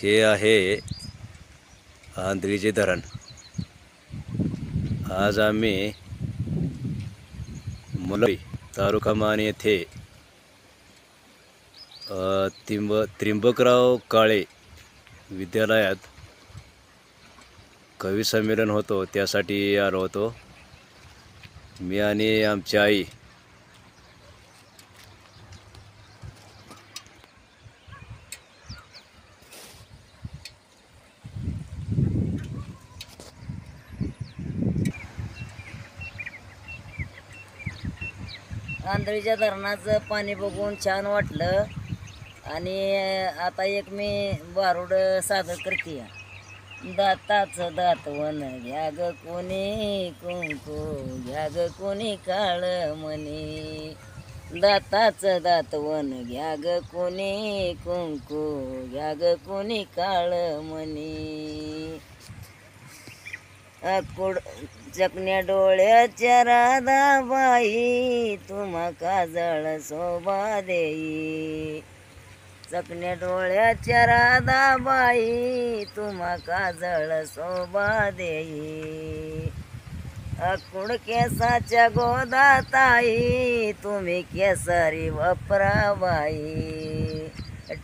हे आहे आंधळीचे धरण। आज आम्ही मुलई तालुका मान येथे त्रिंबकराव काळे विद्यालयात कवी संमेलन होतो, त्यासाठी आलो होतो मी आणि आमची आई। आंधळीच्या धरणाचं पाणी बघून छान वाटलं आणि आता एक मी बारूड सादर करते। दाताचं दातवन घ्या ग कोणी कुंकू घ्या ग कोणी काळ मनी, दाताचं दातवन घ्या ग कोणी कुंकू घ्या ग कोणी काळ मनी, आकुड चकण्या डोळ्याच्या राधाबाई तुम्हा काजळ शोभा देई, चकण्या डोळ्याच्या राधाबाई तुम्हा काजळ शोभा देई, आकुड केसाच्या गोदाताई तुम्ही केसरी वपराबाई,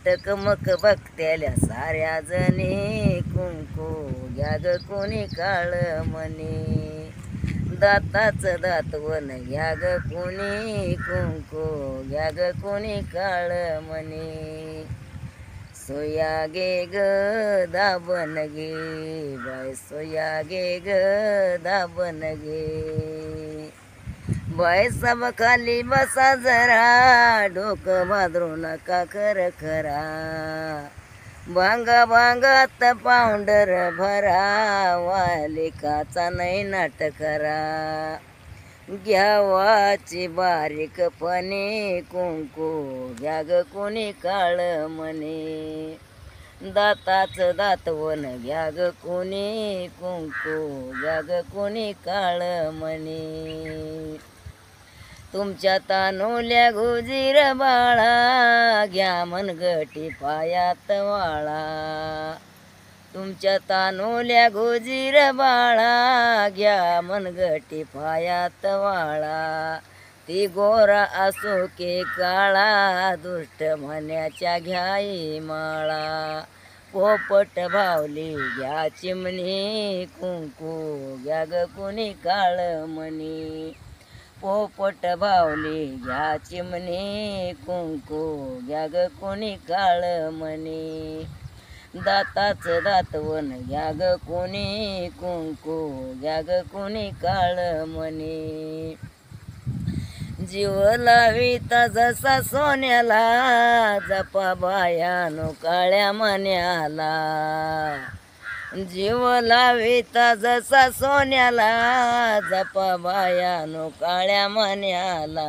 टकमक बघतेल्या साऱ्या जणी कुंकू घ्या ग कोणी काळ मनी, दाताचं दातवन घ्या ग कोणी कुंकू घ्या ग कोणी काळ मनी, सोया गे ग दाबन गे बाय सोया गे ग दाबन गे, बाय सब खाली बसा जरा डोकं बाजरू नका खर खरा, भांगा भांगात पावडर भरा वालिकाचा नाही नाट करा, घ्यावाची बारीकपणे कुंकू घ्या ग कोणी काळ मनी, दाताचं दातवन घ्या ग कोणी कुंकू घ्या ग कोणी काळ मनी, तुमच्या तानुल्या गुजीर बाळा घ्या मनगटी पायात वाळा, तुमच्या तानुल्या गुजीर बाळा घ्या मनगटी पायात वाळा, ती गोरा असो के काळा दुष्ट म्हण्याच्या घ्याई माळा, पोपट भावली घ्या चिमणी कुंकू घ्या ग कोणी काळ मनी, पोपट भावली घ्या चिमणी कुंकू घ्या ग कोणी काळ मनी, दाताचं दातवन घ्या ग कोणी कुंकू घ्या ग कोणी काळ मनी, जीव लाविता जसा सोन्याला जपा बायानो काळ्या मन्याला, जीव लाविता जसा सोन्याला जपा बायानो काळ्या मन्याला,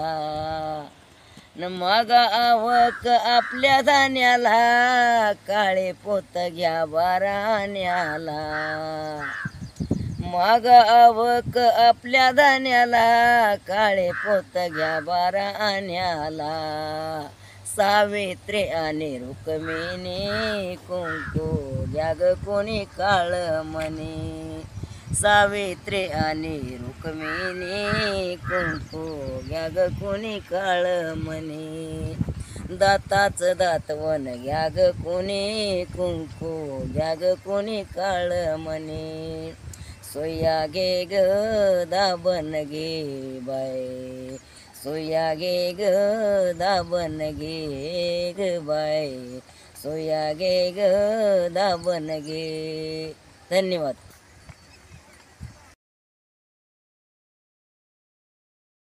मग आवक आपल्या धान्याला काळे पोत घ्या बाराण्याला, मग आवक आपल्या धान्याला काळे पोत घ्या बाराण्याला, सावित्री आणि रुक्मिणी कुंकू घ्या ग कोणी काळ मनी, सावित्री आणि रुक्मिणी कुंकू घ्या ग कोणी काळ मनी, दाताचं दातवन घ्या ग कोणी कुंकू घ्या ग कोणी काळ मनी, सोया गे ग दाबन गे बाय सोया गे ग दाबन गे ग बाय सोया गे ग दाबन गे। धन्यवाद।